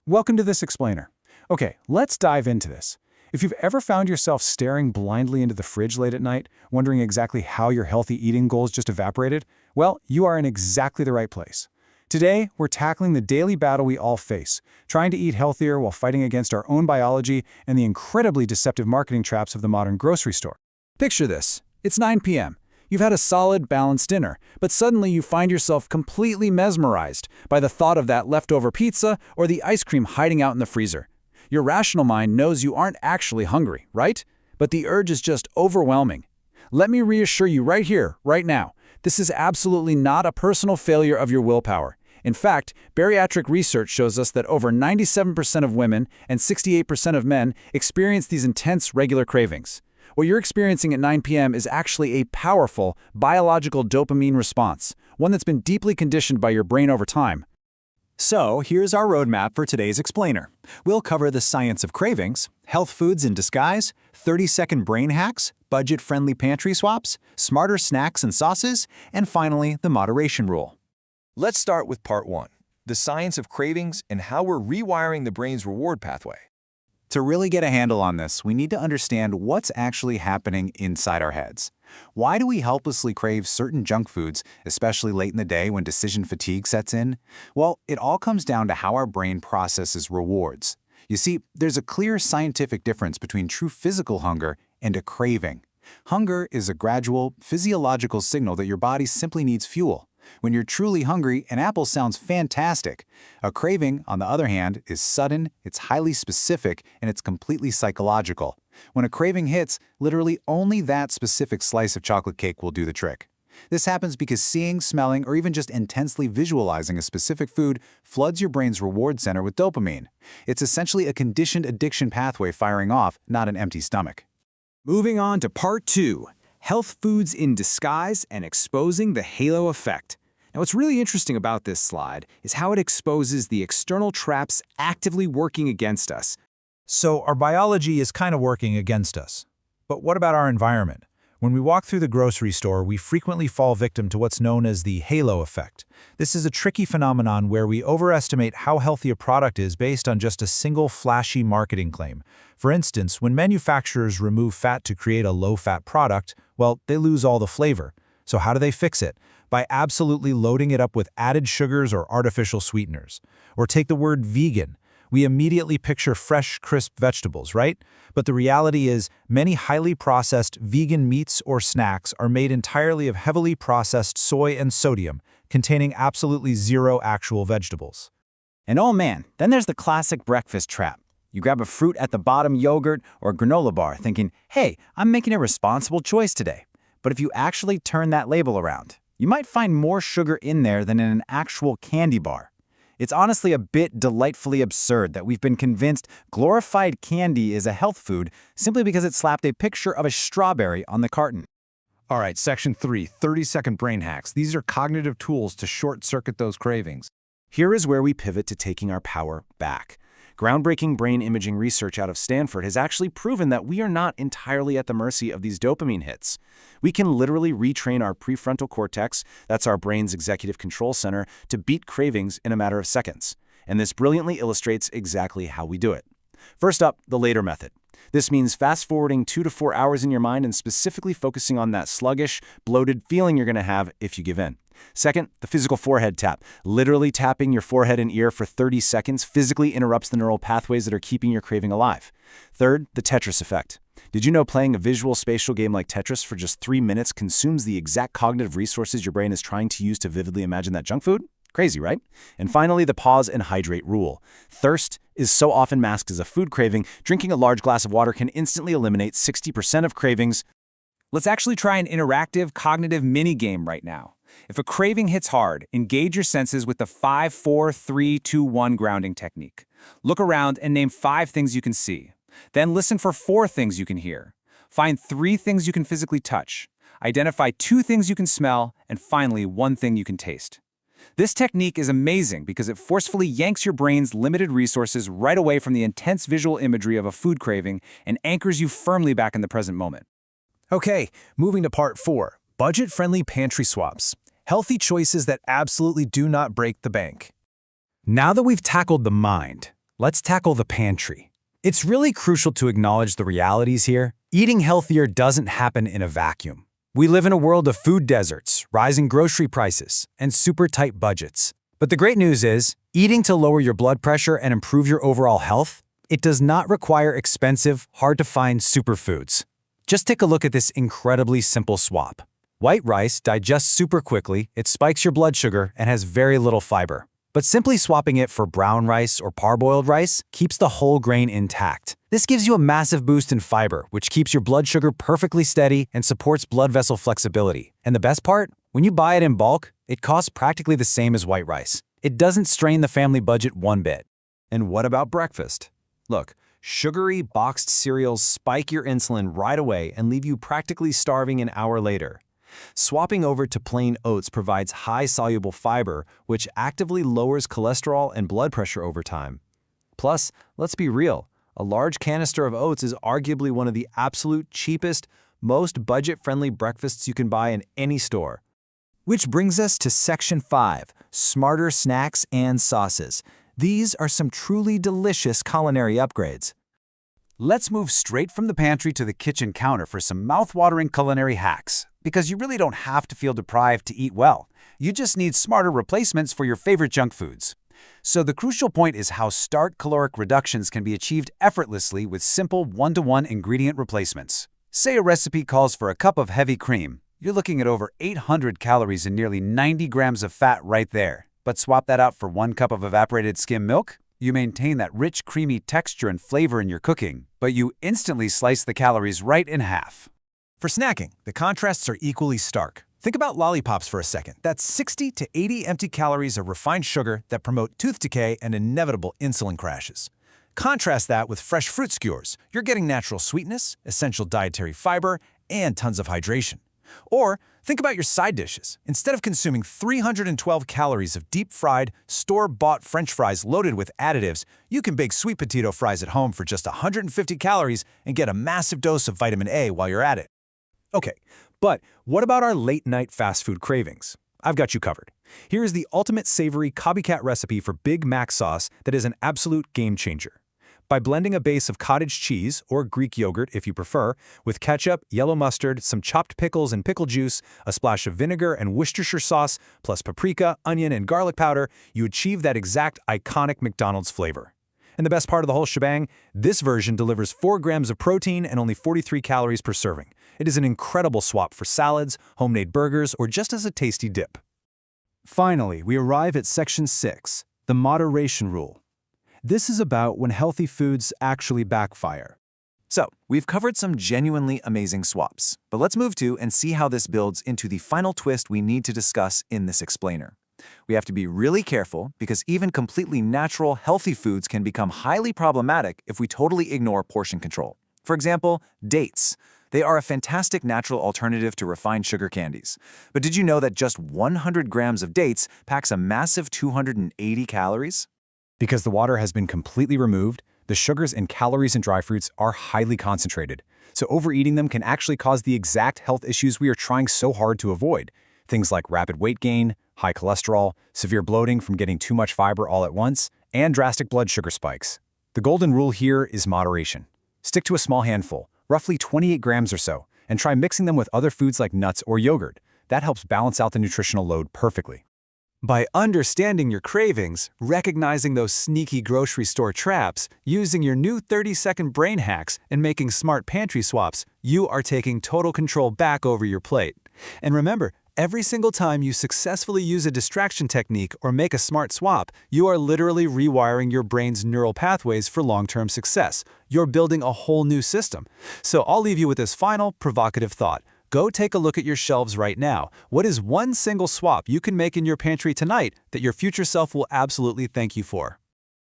Welcome to this explainer. Okay, let's dive into this. If you've ever found yourself staring blindly into the fridge late at night, wondering exactly how your healthy eating goals just evaporated, well, you are in exactly the right place. Today, we're tackling the daily battle we all face, trying to eat healthier while fighting against our own biology and the incredibly deceptive marketing traps of the modern grocery store. Picture this. It's 9 p.m. You've had a solid, balanced dinner, but suddenly you find yourself completely mesmerized by the thought of that leftover pizza or the ice cream hiding out in the freezer. Your rational mind knows you aren't actually hungry, right? But the urge is just overwhelming. Let me reassure you right here, right now, this is absolutely not a personal failure of your willpower. In fact, bariatric research shows us that over 97% of women and 68% of men experience these intense regular cravings. What you're experiencing at 9 p.m. is actually a powerful, biological dopamine response, one that's been deeply conditioned by your brain over time. So, here's our roadmap for today's explainer. We'll cover the science of cravings, health foods in disguise, 30-second brain hacks, budget-friendly pantry swaps, smarter snacks and sauces, and finally, the moderation rule. Let's start with part 1, the science of cravings and how we're rewiring the brain's reward pathway. To really get a handle on this, we need to understand what's actually happening inside our heads. Why do we helplessly crave certain junk foods, especially late in the day when decision fatigue sets in? Well, it all comes down to how our brain processes rewards. You see, there's a clear scientific difference between true physical hunger and a craving. Hunger is a gradual, physiological signal that your body simply needs fuel. When you're truly hungry, an apple sounds fantastic. A craving, on the other hand, is sudden, it's highly specific, and it's completely psychological. When a craving hits, literally only that specific slice of chocolate cake will do the trick. This happens because seeing, smelling, or even just intensely visualizing a specific food floods your brain's reward center with dopamine. It's essentially a conditioned addiction pathway firing off, not an empty stomach. Moving on to part 2. Health foods in disguise and exposing the halo effect. Now, what's really interesting about this slide is how it exposes the external traps actively working against us. So our biology is kind of working against us. But what about our environment? When we walk through the grocery store, we frequently fall victim to what's known as the halo effect. This is a tricky phenomenon where we overestimate how healthy a product is based on just a single flashy marketing claim. For instance, when manufacturers remove fat to create a low-fat product, well, they lose all the flavor. So how do they fix it? By absolutely loading it up with added sugars or artificial sweeteners. Or take the word vegan. We immediately picture fresh, crisp vegetables, right? But the reality is, many highly processed vegan meats or snacks are made entirely of heavily processed soy and sodium, containing absolutely zero actual vegetables. And oh man, then there's the classic breakfast trap. You grab a fruit at the bottom yogurt or granola bar thinking, hey, I'm making a responsible choice today. But if you actually turn that label around, you might find more sugar in there than in an actual candy bar. It's honestly a bit delightfully absurd that we've been convinced glorified candy is a health food simply because it slapped a picture of a strawberry on the carton. All right, section 3, 30-second brain hacks. These are cognitive tools to short-circuit those cravings. Here is where we pivot to taking our power back. Groundbreaking brain imaging research out of Stanford has actually proven that we are not entirely at the mercy of these dopamine hits. We can literally retrain our prefrontal cortex, that's our brain's executive control center, to beat cravings in a matter of seconds. And this brilliantly illustrates exactly how we do it. First up, the later method. This means fast-forwarding 2 to 4 hours in your mind and specifically focusing on that sluggish, bloated feeling you're going to have if you give in. Second, the physical forehead tap. Literally tapping your forehead and ear for 30 seconds physically interrupts the neural pathways that are keeping your craving alive. Third, the Tetris effect. Did you know playing a visual spatial game like Tetris for just 3 minutes consumes the exact cognitive resources your brain is trying to use to vividly imagine that junk food? Crazy, right? And finally, the pause and hydrate rule. Thirst is so often masked as a food craving, drinking a large glass of water can instantly eliminate 60% of cravings. Let's actually try an interactive cognitive mini-game right now. If a craving hits hard, engage your senses with the 5-4-3-2-1 grounding technique. Look around and name 5 things you can see. Then listen for 4 things you can hear. Find 3 things you can physically touch. Identify 2 things you can smell, and finally 1 thing you can taste. This technique is amazing because it forcefully yanks your brain's limited resources right away from the intense visual imagery of a food craving and anchors you firmly back in the present moment. Okay, moving to part 4, budget-friendly pantry swaps. Healthy choices that absolutely do not break the bank. Now that we've tackled the mind, let's tackle the pantry. It's really crucial to acknowledge the realities here. Eating healthier doesn't happen in a vacuum. We live in a world of food deserts, rising grocery prices, and super tight budgets. But the great news is, eating to lower your blood pressure and improve your overall health, it does not require expensive, hard-to-find superfoods. Just take a look at this incredibly simple swap. White rice digests super quickly, it spikes your blood sugar, and has very little fiber. But simply swapping it for brown rice or parboiled rice keeps the whole grain intact. This gives you a massive boost in fiber, which keeps your blood sugar perfectly steady and supports blood vessel flexibility. And the best part? When you buy it in bulk, it costs practically the same as white rice. It doesn't strain the family budget one bit. And what about breakfast? Look, sugary, boxed cereals spike your insulin right away and leave you practically starving an hour later. Swapping over to plain oats provides high-soluble fiber, which actively lowers cholesterol and blood pressure over time. Plus, let's be real, a large canister of oats is arguably one of the absolute cheapest, most budget-friendly breakfasts you can buy in any store. Which brings us to Section 5, Smarter Snacks and Sauces. These are some truly delicious culinary upgrades. Let's move straight from the pantry to the kitchen counter for some mouth-watering culinary hacks. Because you really don't have to feel deprived to eat well. You just need smarter replacements for your favorite junk foods. So the crucial point is how stark caloric reductions can be achieved effortlessly with simple one-to-one ingredient replacements. Say a recipe calls for a cup of heavy cream. You're looking at over 800 calories and nearly 90 grams of fat right there. But swap that out for 1 cup of evaporated skim milk? You maintain that rich, creamy texture and flavor in your cooking, but you instantly slice the calories right in half. For snacking, the contrasts are equally stark. Think about lollipops for a second. That's 60 to 80 empty calories of refined sugar that promote tooth decay and inevitable insulin crashes. Contrast that with fresh fruit skewers. You're getting natural sweetness, essential dietary fiber, and tons of hydration. Or think about your side dishes. Instead of consuming 312 calories of deep-fried, store-bought French fries loaded with additives, you can bake sweet potato fries at home for just 150 calories and get a massive dose of vitamin A while you're at it. Okay, but what about our late-night fast food cravings? I've got you covered. Here is the ultimate savory copycat recipe for Big Mac sauce that is an absolute game-changer. By blending a base of cottage cheese, or Greek yogurt if you prefer, with ketchup, yellow mustard, some chopped pickles and pickle juice, a splash of vinegar and Worcestershire sauce, plus paprika, onion, and garlic powder, you achieve that exact iconic McDonald's flavor. And the best part of the whole shebang, this version delivers 4 grams of protein and only 43 calories per serving. It is an incredible swap for salads, homemade burgers, or just as a tasty dip. Finally, we arrive at Section 6, the moderation rule. This is about when healthy foods actually backfire. So, we've covered some genuinely amazing swaps, but let's move to and see how this builds into the final twist we need to discuss in this explainer. We have to be really careful because even completely natural, healthy foods can become highly problematic if we totally ignore portion control. For example, dates. They are a fantastic natural alternative to refined sugar candies. But did you know that just 100 grams of dates packs a massive 280 calories? Because the water has been completely removed, the sugars and calories in dry fruits are highly concentrated. So overeating them can actually cause the exact health issues we are trying so hard to avoid. Things like rapid weight gain, high cholesterol, severe bloating from getting too much fiber all at once, and drastic blood sugar spikes. The golden rule here is moderation. Stick to a small handful, roughly 28 grams or so, and try mixing them with other foods like nuts or yogurt. That helps balance out the nutritional load perfectly. By understanding your cravings, recognizing those sneaky grocery store traps, using your new 30-second brain hacks, and making smart pantry swaps, you are taking total control back over your plate. And remember, every single time you successfully use a distraction technique or make a smart swap, you are literally rewiring your brain's neural pathways for long-term success. You're building a whole new system. So I'll leave you with this final, provocative thought. Go take a look at your shelves right now. What is one single swap you can make in your pantry tonight that your future self will absolutely thank you for?